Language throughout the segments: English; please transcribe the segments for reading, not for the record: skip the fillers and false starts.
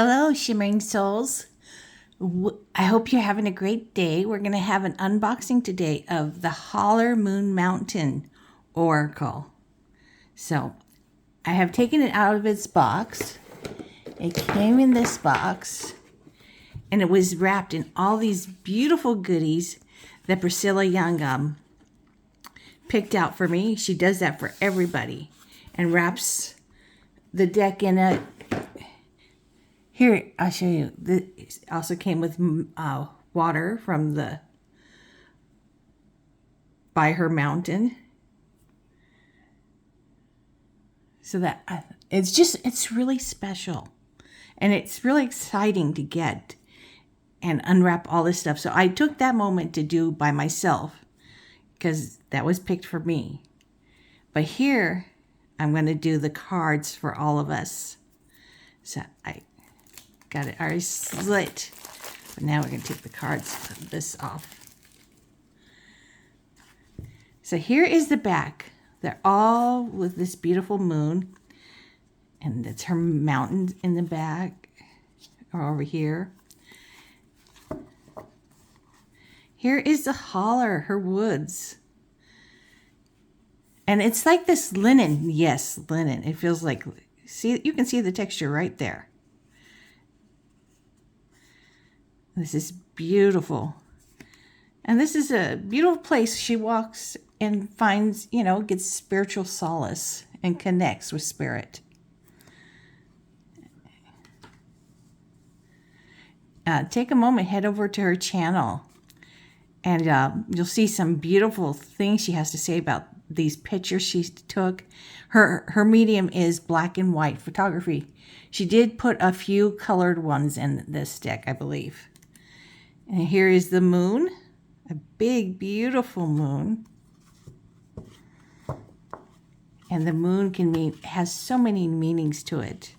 Hello, Shimmering Souls. I hope you're having a great day. We're going to have an unboxing today of the Hollar Moon Mountain Oracle. So, I have taken it out of its box. It came in this box, and it was wrapped in all these beautiful goodies that Priscilla Young picked out for me. She does that for everybody and wraps the deck in it. Here, I'll show you. This also came with water from the by her mountain. So that it's really special. And it's really exciting to get and unwrap all this stuff. So I took that moment to do by myself because that was picked for me. But here, I'm going to do the cards for all of us. So I got it already slit. But now we're going to take the cards of this off. So here is the back. They're all with this beautiful moon. And that's her mountain in the back. Or over here. Here is the holler, her woods. And it's like this linen. Yes, linen. It feels like, see, you can see the texture right there. This is beautiful. And this is a beautiful place she walks and finds, gets spiritual solace and connects with spirit. Take a moment, head over to her channel, and you'll see some beautiful things she has to say about these pictures she took. Her medium is black and white photography. She did put a few colored ones in this deck, I believe. And here is the moon, a big, beautiful moon. And the moon has so many meanings to it.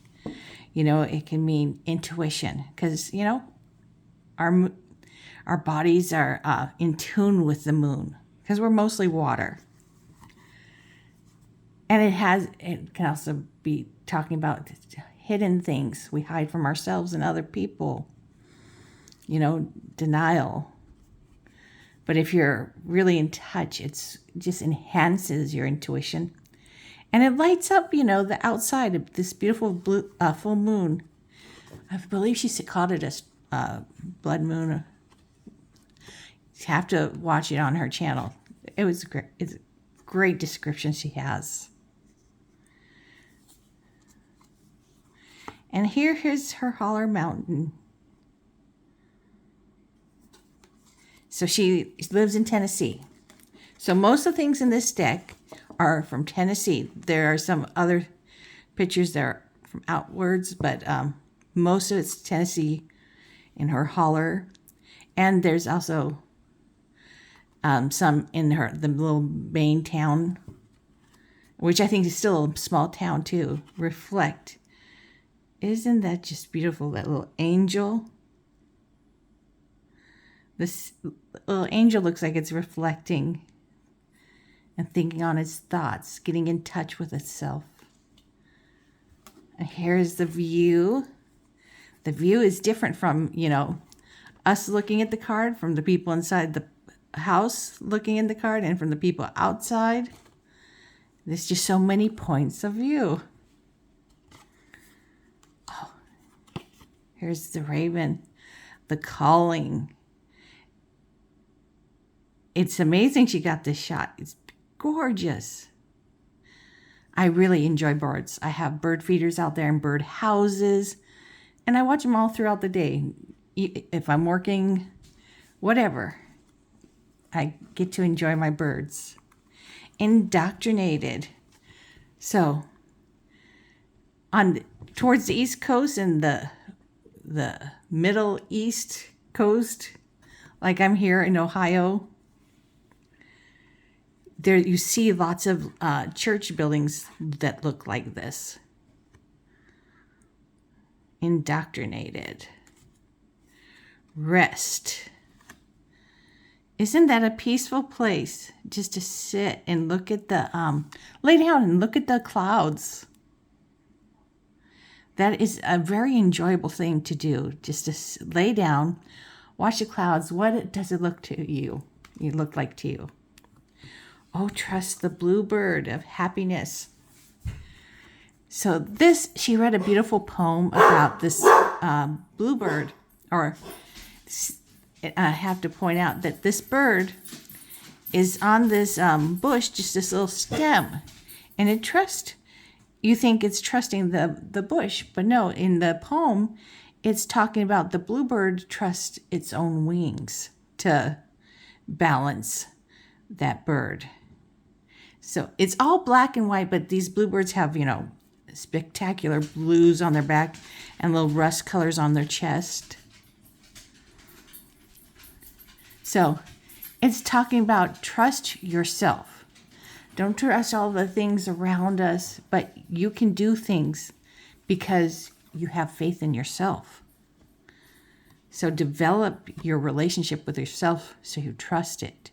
It can mean intuition because, our bodies are in tune with the moon because we're mostly water. And it can also be talking about hidden things we hide from ourselves and other people. Denial. But if you're really in touch, it just enhances your intuition. And it lights up, the outside of this beautiful blue, full moon. I believe she called it a blood moon. You have to watch it on her channel. It's a great description she has. And here's her Hollar Mountain. So she lives in Tennessee. So most of the things in this deck are from Tennessee. There are some other pictures that are from outwards, but most of it's Tennessee in her holler. And there's also some in the little main town, which I think is still a small town too. Reflect. Isn't that just beautiful? That little angel. This little angel looks like it's reflecting and thinking on its thoughts, getting in touch with itself. And here's the view. The view is different from, us looking at the card, from the people inside the house looking at the card, and from the people outside. There's just so many points of view. Oh, here's the raven, the calling. It's amazing she got this shot. It's gorgeous. I really enjoy birds. I have bird feeders out there and bird houses, and I watch them all throughout the day. If I'm working, whatever, I get to enjoy my birds. Indoctrinated. So, towards the East Coast and the Middle East Coast, like I'm here in Ohio, there you see lots of church buildings that look like this. Indoctrinated. Rest. Isn't that a peaceful place just to sit and look at lay down and look at the clouds? that is a very enjoyable thing to do, just to lay down, watch the clouds. Does it look to you? You look like to you. Oh, trust the bluebird of happiness. So she read a beautiful poem about this bluebird, or I have to point out that this bird is on this bush, just this little stem, and you think it's trusting the bush, but no, in the poem, it's talking about the bluebird trusts its own wings to balance that bird. So it's all black and white, but these bluebirds have, spectacular blues on their back and little rust colors on their chest. So it's talking about trust yourself. Don't trust all the things around us, but you can do things because you have faith in yourself. So develop your relationship with yourself so you trust it.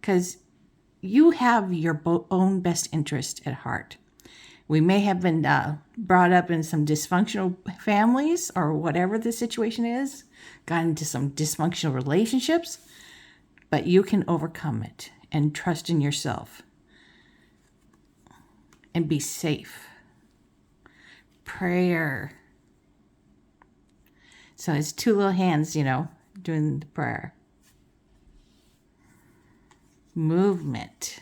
Because you have your own best interest at heart. We may have been brought up in some dysfunctional families or whatever the situation is, got into some dysfunctional relationships, but you can overcome it and trust in yourself and be safe. Prayer. So it's two little hands, doing the prayer. Movement.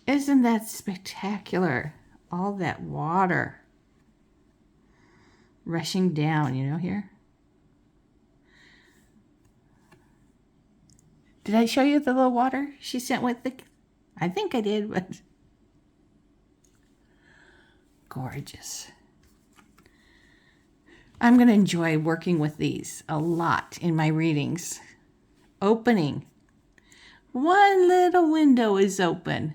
Isn't that spectacular? All that water rushing down, here. Did I show you the little water she sent with I think I did, but gorgeous. I'm going to enjoy working with these a lot in my readings. Opening. One little window is open.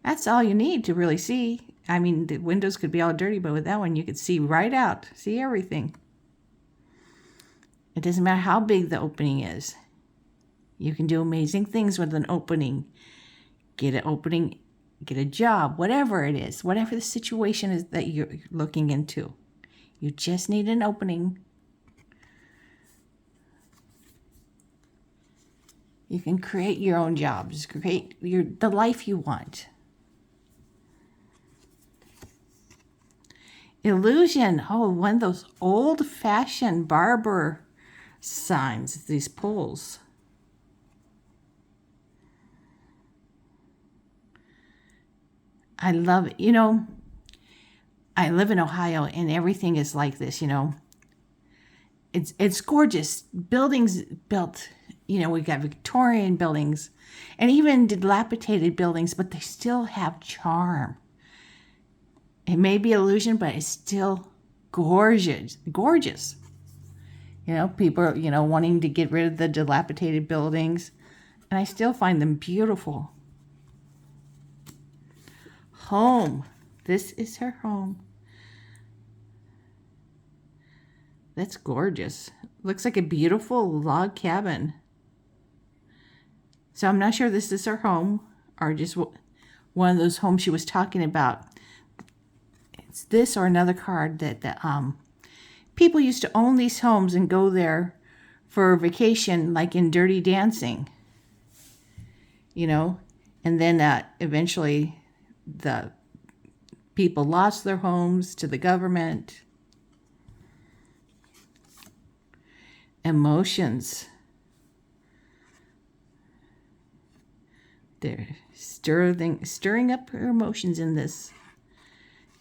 That's all you need to really see. I mean, the windows could be all dirty, but with that one, you could see right out, see everything. It doesn't matter how big the opening is. You can do amazing things with an opening. Get an opening, get a job, whatever it is, whatever the situation is that you're looking into. You just need an opening. You can create your own jobs, create the life you want. Illusion. Oh, one of those old-fashioned barber signs, these poles. I love it. I live in Ohio and everything is like this, It's gorgeous. Buildings built, we got Victorian buildings and even dilapidated buildings, but they still have charm. It may be illusion, but it's still gorgeous. Gorgeous. People are, wanting to get rid of the dilapidated buildings, and I still find them beautiful. Home. This is her home. That's gorgeous. Looks like a beautiful log cabin. So I'm not sure this is her home or just one of those homes she was talking about. It's this or another card that people used to own these homes and go there for vacation, like in Dirty Dancing. And then eventually the people lost their homes to the government. Emotions. They're stirring up her emotions in this.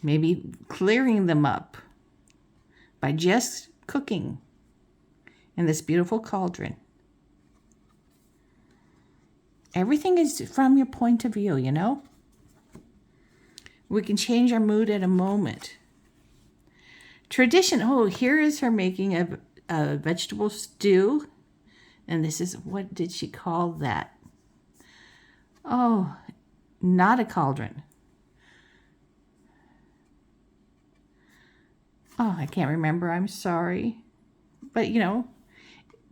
Maybe clearing them up by just cooking in this beautiful cauldron. Everything is from your point of view, We can change our mood at a moment. Tradition. Oh, here is her making a vegetable stew. And this is, what did she call that? Oh, not a cauldron. Oh, I can't remember. I'm sorry. But,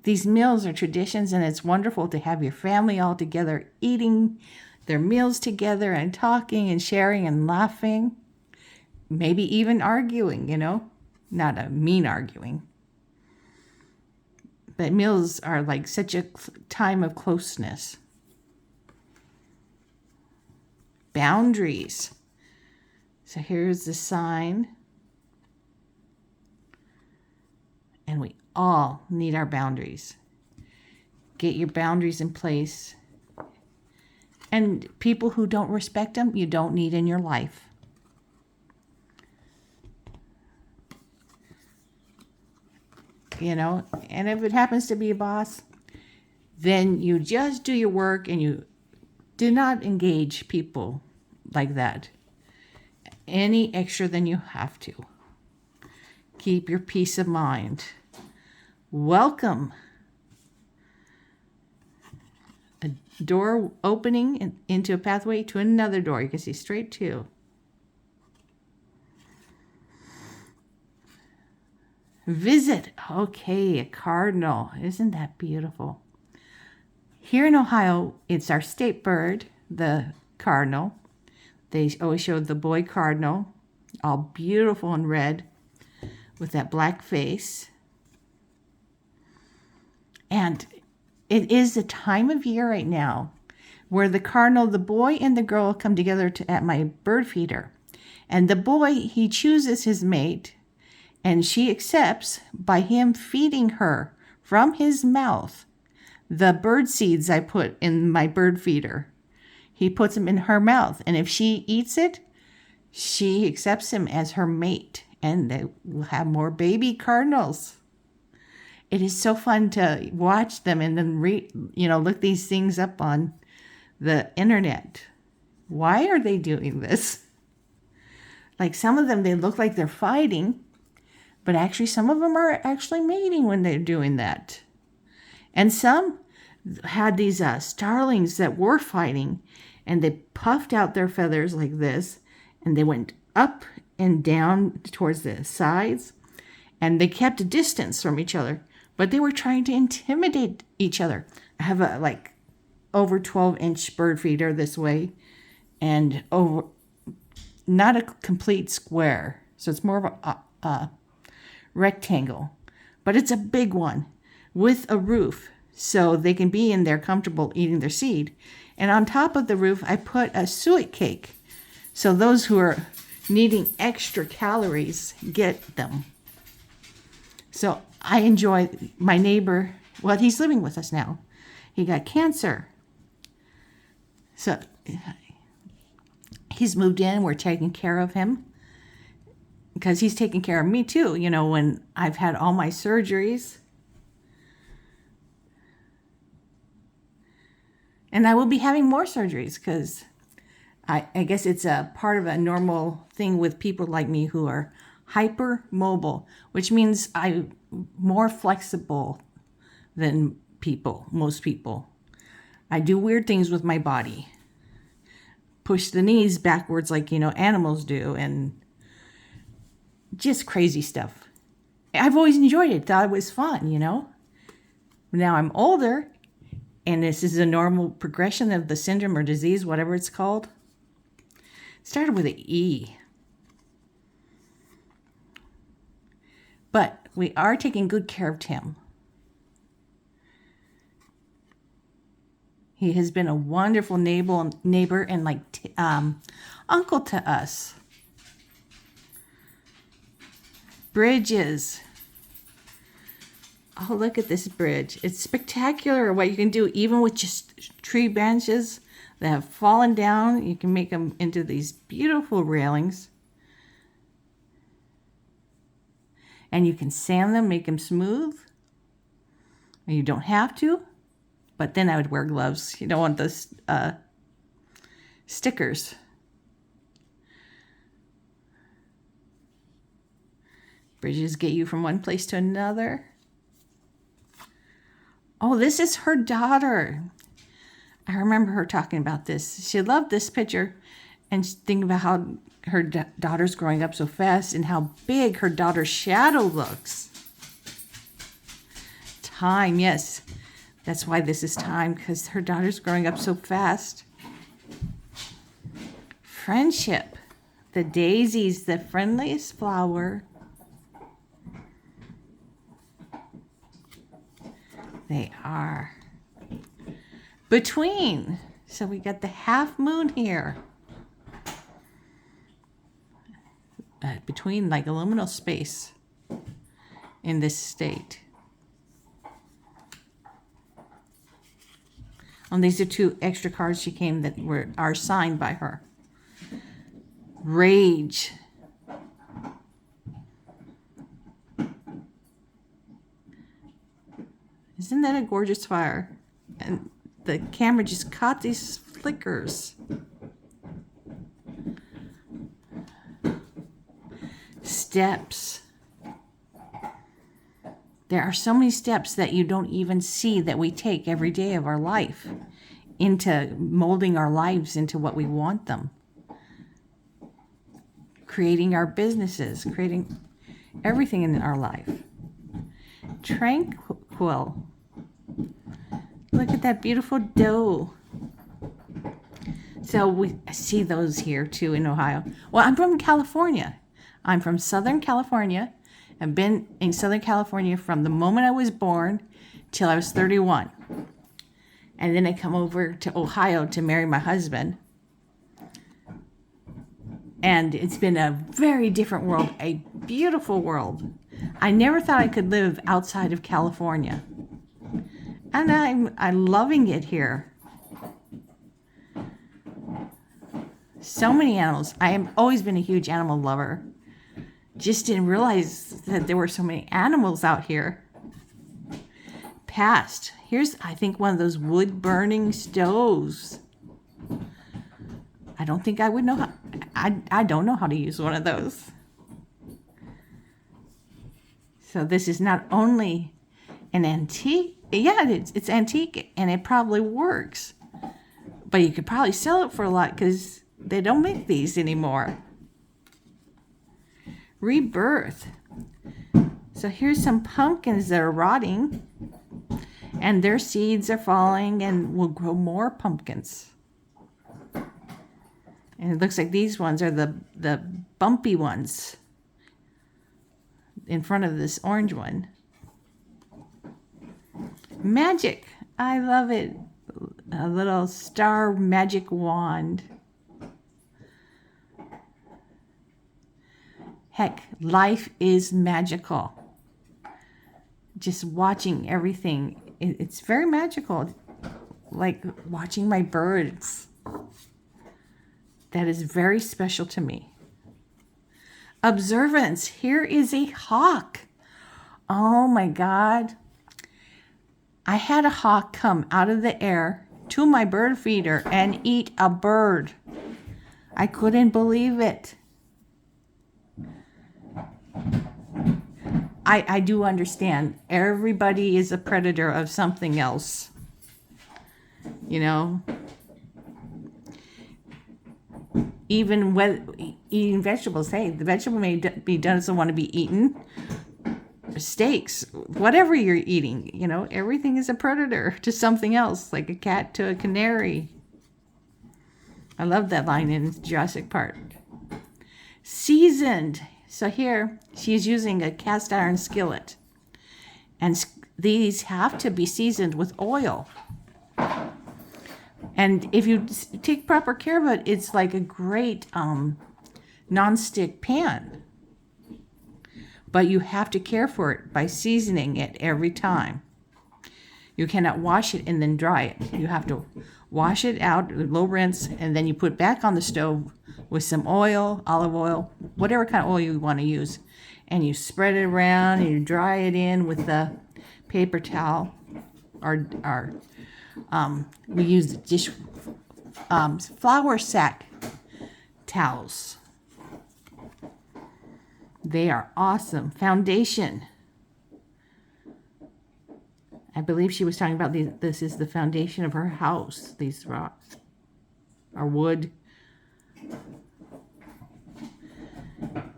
these meals are traditions, and it's wonderful to have your family all together eating their meals together and talking and sharing and laughing. maybe even arguing, not a mean arguing. But meals are like such a time of closeness. Boundaries. So here's the sign. And we all need our boundaries. Get your boundaries in place. And people who don't respect them, you don't need in your life. And if it happens to be a boss, then you just do your work and you do not engage people like that any extra than you have to. Keep your peace of mind. Welcome. A door opening into a pathway to another door. You can see straight to. Visit. Okay, a cardinal. Isn't that beautiful? Here in Ohio, it's our state bird, the cardinal. They always showed the boy cardinal, all beautiful and red with that black face. And it is the time of year right now where the cardinal, the boy and the girl come together at my bird feeder. And the boy, he chooses his mate, and she accepts by him feeding her from his mouth the bird seeds I put in my bird feeder. He puts them in her mouth, and if she eats it, she accepts him as her mate, and they will have more baby cardinals. It is so fun to watch them and then look these things up on the internet. Why are they doing this? Like some of them, they look like they're fighting, but actually some of them are actually mating when they're doing that. And some had these starlings that were fighting, and they puffed out their feathers like this, and they went up and down towards the sides, and they kept a distance from each other, but they were trying to intimidate each other. I have a over 12-inch bird feeder this way, and over not a complete square, so it's more of a rectangle, but it's a big one with a roof, so they can be in there comfortable eating their seed. And on top of the roof, I put a suet cake, so those who are needing extra calories get them. So I enjoy my neighbor. Well, he's living with us now. He got cancer. So he's moved in. We're taking care of him because he's taking care of me too. When I've had all my surgeries. And I will be having more surgeries because I guess it's a part of a normal thing with people like me who are hypermobile, which means I'm more flexible than most people. I do weird things with my body. Push the knees backwards like, animals do, and just crazy stuff. I've always enjoyed it. Thought it was fun, Now I'm older, and this is a normal progression of the syndrome or disease, whatever it's called. It started with an E. But we are taking good care of Tim. He has been a wonderful neighbor and uncle to us. Bridges. Oh, look at this bridge. It's spectacular what you can do, even with just tree branches that have fallen down. You can make them into these beautiful railings. And you can sand them, make them smooth. And you don't have to, but then I would wear gloves. You don't want those stickers. Bridges get you from one place to another. Oh, this is her daughter. I remember her talking about this. She loved this picture and thinking about how her daughter's growing up so fast and how big her daughter's shadow looks. Time, yes. That's why this is time, because her daughter's growing up so fast. Friendship. The daisy's the friendliest flower. They are. Between. So we got the half moon here. Between like a liminal space in this state. And these are 2 extra cards she came that are signed by her. Rage. Isn't that a gorgeous fire? And the camera just caught these flickers. Steps. There are so many steps that you don't even see that we take every day of our life into molding our lives into what we want them. Creating our businesses, creating everything in our life. Tranquil. Look at that beautiful doe. So we see those here too in Ohio. Well, I'm from California. I'm from Southern California. I've been in Southern California from the moment I was born till I was 31. And then I come over to Ohio to marry my husband. And it's been a very different world, a beautiful world. I never thought I could live outside of California. And I'm loving it here. So many animals. I have always been a huge animal lover. Just didn't realize that there were so many animals out here. Past. Here's, I think, one of those wood burning stoves. I don't think I would know how. I don't know how to use one of those. So this is not only an antique. Yeah, it's antique and it probably works. But you could probably sell it for a lot because they don't make these anymore. Rebirth. So here's some pumpkins that are rotting and their seeds are falling and will grow more pumpkins. And it looks like these ones are the bumpy ones in front of this orange one. Magic. I love it. A little star magic wand. Heck, life is magical. Just watching everything. It's very magical. Like watching my birds. That is very special to me. Observance. Here is a hawk. Oh my God. I had a hawk come out of the air to my bird feeder and eat a bird. I couldn't believe it. I do understand. Everybody is a predator of something else. You know? Even when eating vegetables, hey, the vegetable may be doesn't want to be eaten. Steaks, whatever you're eating, you know, everything is a predator to something else, like a cat to a canary. I love that line in Jurassic Park. Seasoned. So here, she's using a cast iron skillet. And these have to be seasoned with oil. And if you take proper care of it, it's like a great non-stick pan. But you have to care for it by seasoning it every time. You cannot wash it and then dry it. You have to wash it out, low rinse, and then you put it back on the stove with some oil, olive oil, whatever kind of oil you want to use. And you spread it around and you dry it in with the paper towel. We use dish flour sack towels. They are awesome. Foundation. I believe she was talking about this is the foundation of her house. These rocks are wood.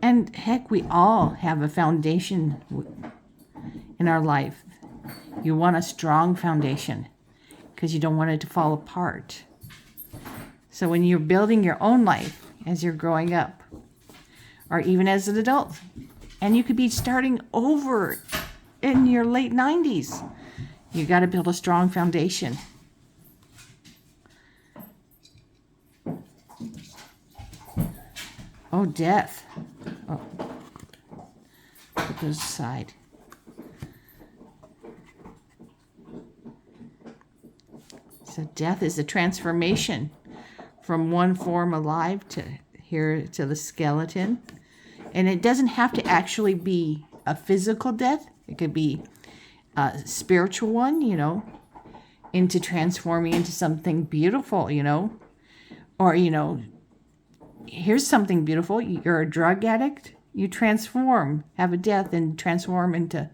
And heck, we all have a foundation in our life. You want a strong foundation because you don't want it to fall apart. So when you're building your own life as you're growing up, or even as an adult. And you could be starting over in your late 90s. You got to build a strong foundation. Oh, death. Oh. Put those aside. So death is a transformation from one form alive to here to the skeleton. And it doesn't have to actually be a physical death. It could be a spiritual one, you know, into transforming into something beautiful, you know. Or, you know, here's something beautiful. You're a drug addict. You transform, have a death, and transform into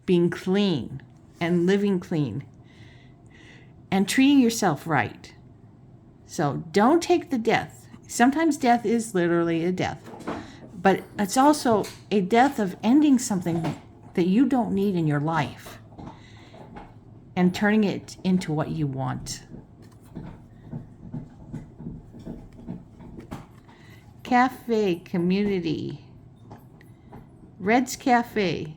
being clean and living clean and treating yourself right. So don't take the death. Sometimes death is literally a death, but it's also a death of ending something that you don't need in your life and turning it into what you want. Cafe community. Red's Cafe.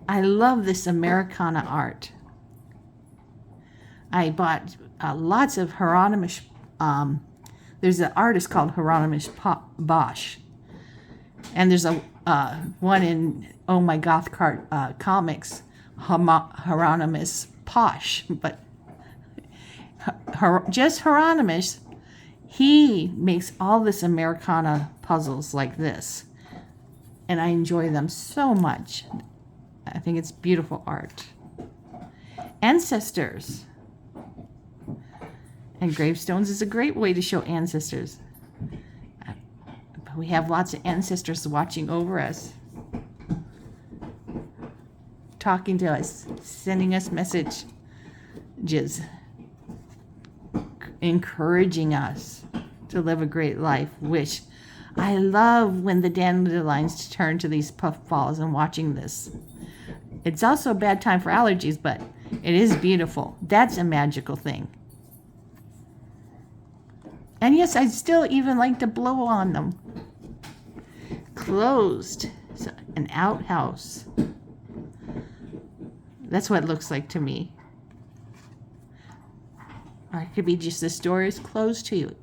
I love this Americana art. I bought lots of Hieronymus. There's an artist called Hieronymus Bosch. And there's a one in Oh My Goth Comics, Hieronymus Posh. But just Hieronymus, he makes all this Americana puzzles like this. And I enjoy them so much. I think it's beautiful art. Ancestors. And gravestones is a great way to show ancestors. We have lots of ancestors watching over us, talking to us, sending us messages, encouraging us to live a great life. Which I love when the dandelions turn to these puffballs and watching this. It's also a bad time for allergies, but it is beautiful. That's a magical thing. And yes, I still even like to blow on them. Closed. So, an outhouse. That's what it looks like to me. Or it could be just this door is closed to you.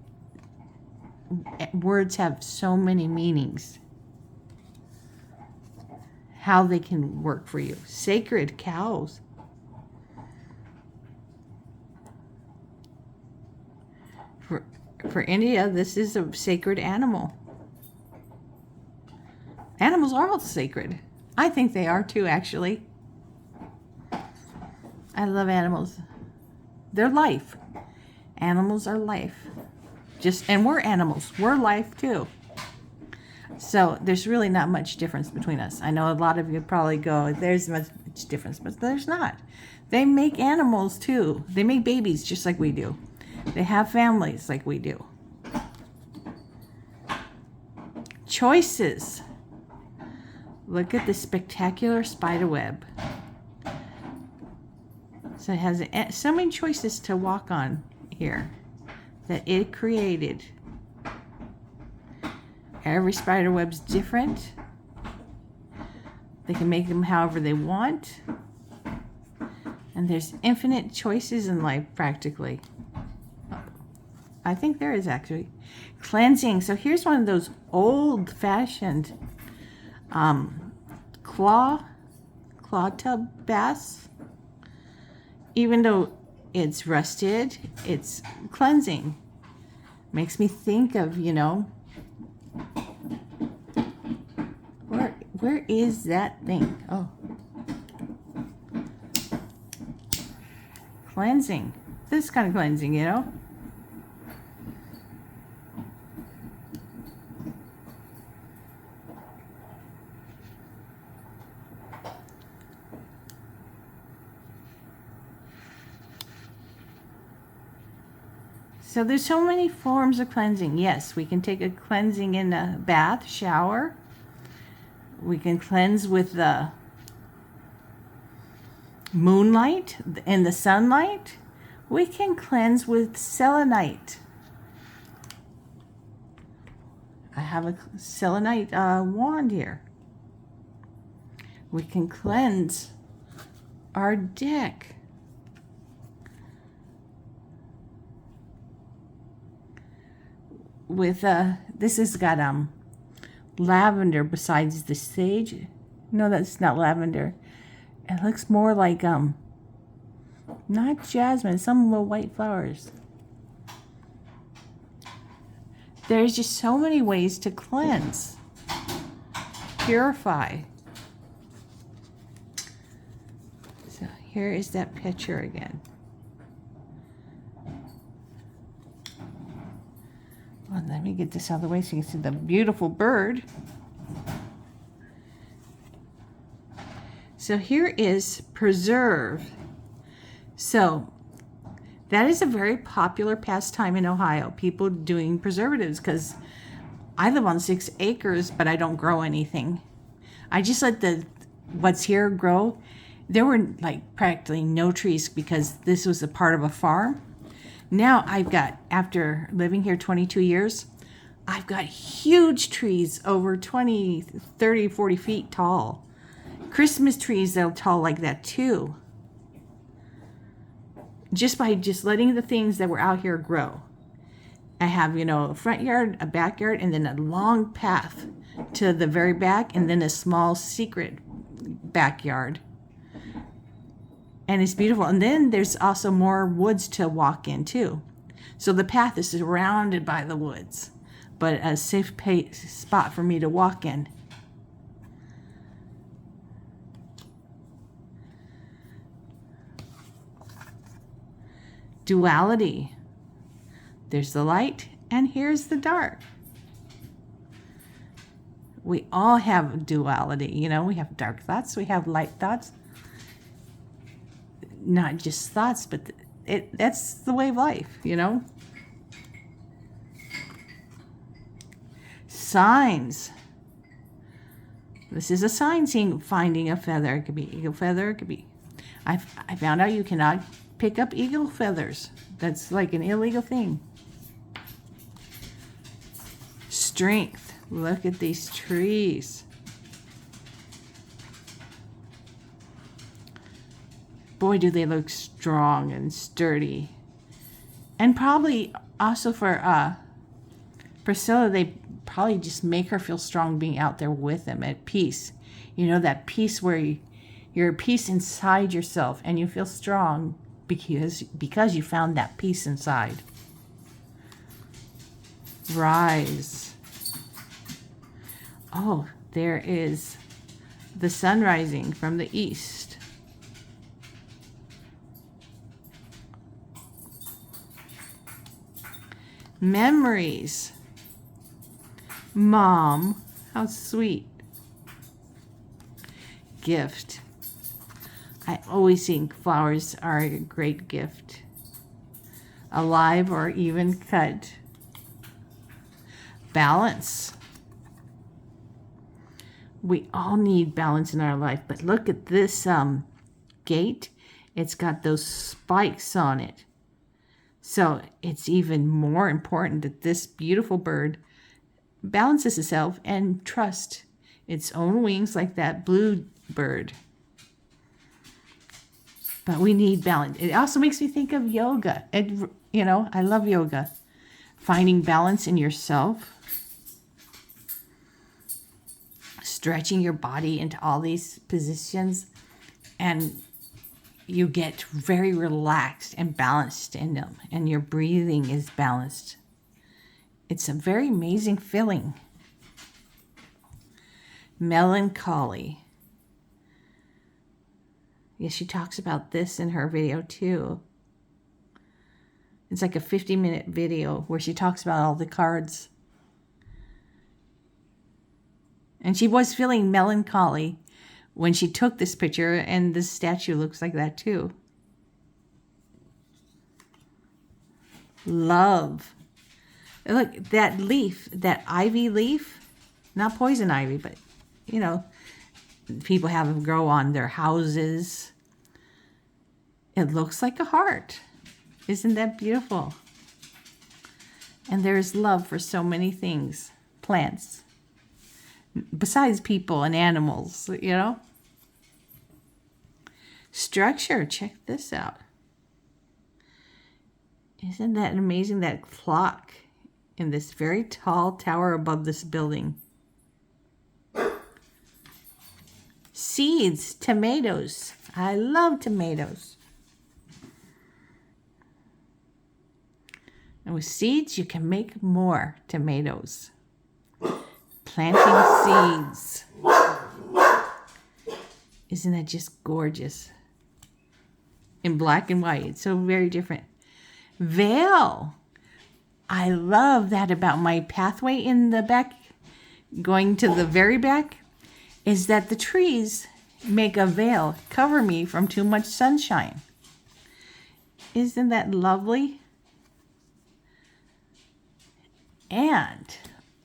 Words have so many meanings. How they can work for you. Sacred cows. For India, this is a sacred animal. Animals are all sacred. I think they are too, actually. I love animals. They're life. Animals are life. And we're animals. We're life too. So there's really not much difference between us. I know a lot of you probably go, there's much difference, but there's not. They make animals too. They make babies just like we do. They have families like we do. Choices. Look at this spectacular spider web. So it has so many choices to walk on here that it created. Every spider web's different. They can make them however they want. And there's infinite choices in life, practically. I think there is actually. Cleansing. So here's one of those old-fashioned claw tub baths. Even though it's rusted, it's cleansing. Makes me think of, you know, where is that thing? Oh. Cleansing. This kind of cleansing, you know. So there's so many forms of cleansing. Yes, we can take a cleansing in a bath, shower. We can cleanse with the moonlight and the sunlight. We can cleanse with selenite. I have a selenite wand here. We can cleanse our deck. With this has got lavender besides the sage. No, that's not lavender. It looks more like not jasmine, some little white flowers. There's just so many ways to cleanse, purify. So here is that picture again. Well, let me get this out of the way so you can see the beautiful bird. So here is preserve. So that is a very popular pastime in Ohio, people doing preservatives, because I live on 6 acres, but I don't grow anything. I just let what's here grow. There were like practically no trees because this was a part of a farm. Now I've got, after living here 22 years, I've got huge trees over 20, 30, 40 feet tall. Christmas trees that are tall like that too. Just by letting the things that were out here grow. I have, a front yard, a backyard, and then a long path to the very back, and then a small secret backyard. And it's beautiful. And then there's also more woods to walk in too. So the path is surrounded by the woods, but a safe spot for me to walk in. Duality. There's the light and here's the dark. We all have duality, we have dark thoughts, we have light thoughts. Not just thoughts, but that's the way of life, Signs. This is a sign, finding a feather. It could be eagle feather, it could be... I found out you cannot pick up eagle feathers. That's like an illegal thing. Strength. Look at these trees. Boy, do they look strong and sturdy. And probably also for Priscilla, they probably just make her feel strong being out there with them at peace. That peace where you're at peace inside yourself and you feel strong because you found that peace inside. Rise. Oh, there is the sun rising from the east. Memories. Mom, how sweet. Gift. I always think flowers are a great gift. Alive or even cut. Balance. We all need balance in our life, but look at this gate. It's got those spikes on it. So it's even more important that this beautiful bird balances itself and trusts its own wings like that blue bird. But we need balance. It also makes me think of yoga. I love yoga. Finding balance in yourself. Stretching your body into all these positions. And you get very relaxed and balanced in them. And your breathing is balanced. It's a very amazing feeling. Melancholy. Yes, she talks about this in her video too. It's like a 50-minute video where she talks about all the cards. And she was feeling melancholy when she took this picture, and the statue looks like that too. Love. Look, that leaf, that ivy leaf, not poison ivy, but, people have them grow on their houses. It looks like a heart. Isn't that beautiful? And there's love for so many things. plants. Besides people and animals, you know. Structure, check this out. Isn't that amazing, that clock in this very tall tower above this building? Seeds, tomatoes. I love tomatoes. And with seeds, you can make more tomatoes. Planting seeds. Isn't that just gorgeous? In black and white. It's so very different. Veil. I love that about my pathway in the back, going to the very back, is that the trees make a veil, cover me from too much sunshine. Isn't that lovely? And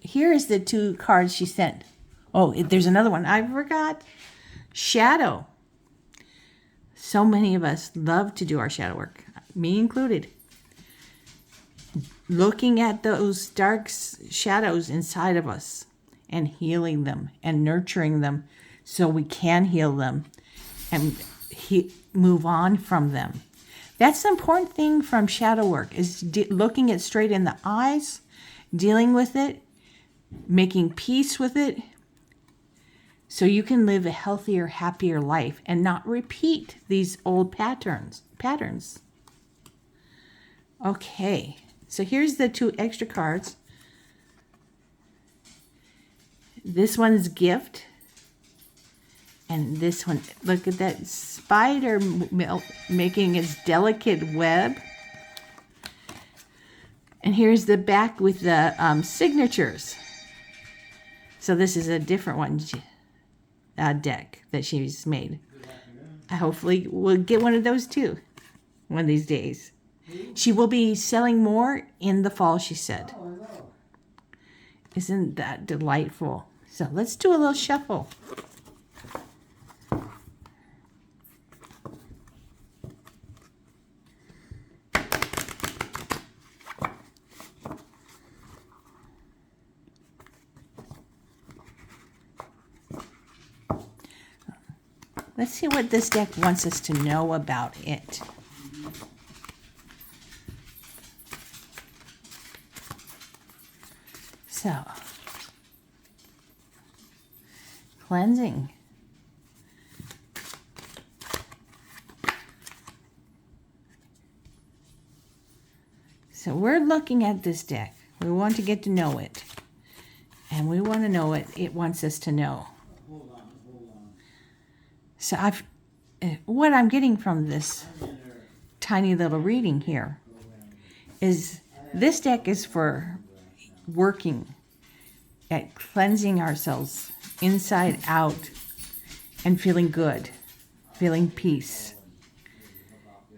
here's the 2 cards she sent. Oh, there's another one. I forgot. Shadow. So many of us love to do our shadow work, me included. Looking at those dark shadows inside of us and healing them and nurturing them so we can heal them and move on from them. That's the important thing from shadow work, is looking it straight in the eyes, dealing with it, making peace with it, so you can live a healthier, happier life and not repeat these old patterns. Okay, so here's the 2 extra cards. This one's gift. And this one, look at that spider making its delicate web. And here's the back with the signatures. So this is a different one, deck that she's made. I hopefully will get one of those too, one of these days. She will be selling more in the fall, she said. Isn't that delightful? So let's do a little shuffle. Let's see what this deck wants us to know about it. So, cleansing. So we're looking at this deck. We want to get to know it. And we want to know what it wants us to know. So what I'm getting from this tiny little reading here is this deck is for working at cleansing ourselves inside out and feeling good, feeling peace,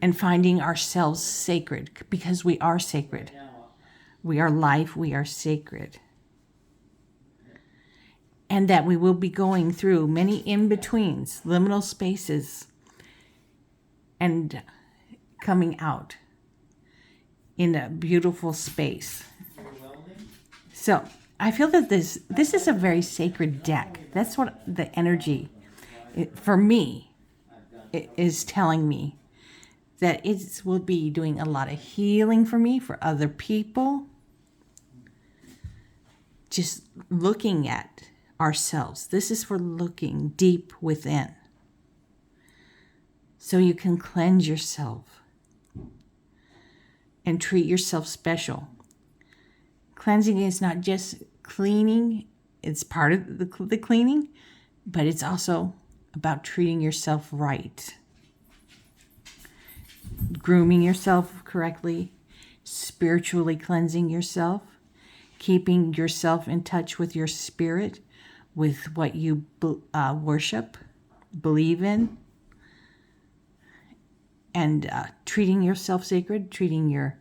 and finding ourselves sacred, because we are sacred. We are life, we are sacred. And that we will be going through many in-betweens, liminal spaces, and coming out in a beautiful space. So I feel that this is a very sacred deck. That's what the energy, for me, is telling me. That it will be doing a lot of healing for me, for other people. Just looking at ourselves. This is for looking deep within. So you can cleanse yourself and treat yourself special. Cleansing is not just cleaning. It's part of the cleaning, but it's also about treating yourself right. Grooming yourself correctly, spiritually cleansing yourself, keeping yourself in touch with your spirit, with what you worship, believe in, and treating yourself sacred, treating your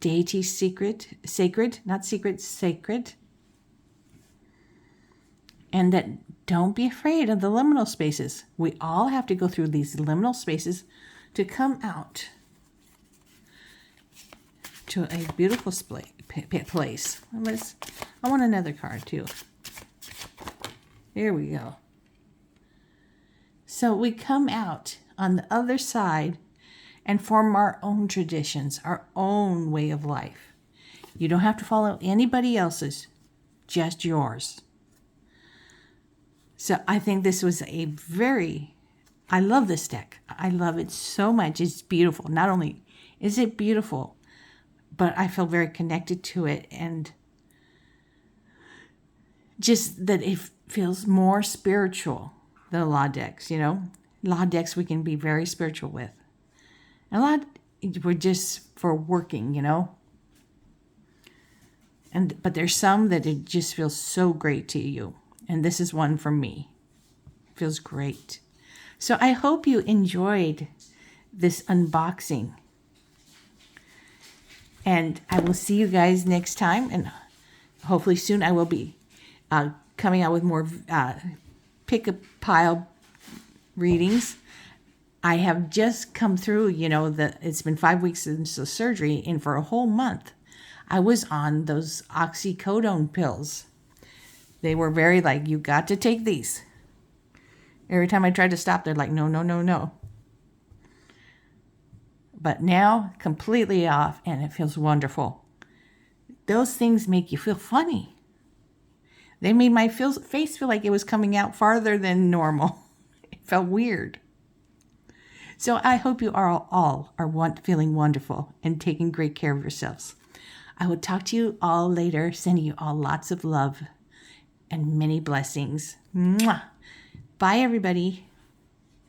deity sacred, not secret, sacred. And that don't be afraid of the liminal spaces. We all have to go through these liminal spaces to come out, to a beautiful place. I want another card too. Here we go. So we come out on the other side and form our own traditions, our own way of life. You don't have to follow anybody else's, just yours. So I think this was I love this deck. I love it so much. It's beautiful. Not only is it beautiful, but I feel very connected to it, and just that it feels more spiritual than a lot of decks, A lot of decks we can be very spiritual with. And a lot we're just for working, But there's some that it just feels so great to you. And this is one for me. It feels great. So I hope you enjoyed this unboxing. And I will see you guys next time. And hopefully soon I will be coming out with more pick-a-pile readings. I have just come through, it's been 5 weeks since the surgery. And for a whole month, I was on those oxycodone pills. They were very you got to take these. Every time I tried to stop, they're like, no, no, no, no. But now, completely off, and it feels wonderful. Those things make you feel funny. They made my face feel like it was coming out farther than normal. It felt weird. So I hope you all are feeling wonderful and taking great care of yourselves. I will talk to you all later, sending you all lots of love and many blessings. Mwah. Bye, everybody.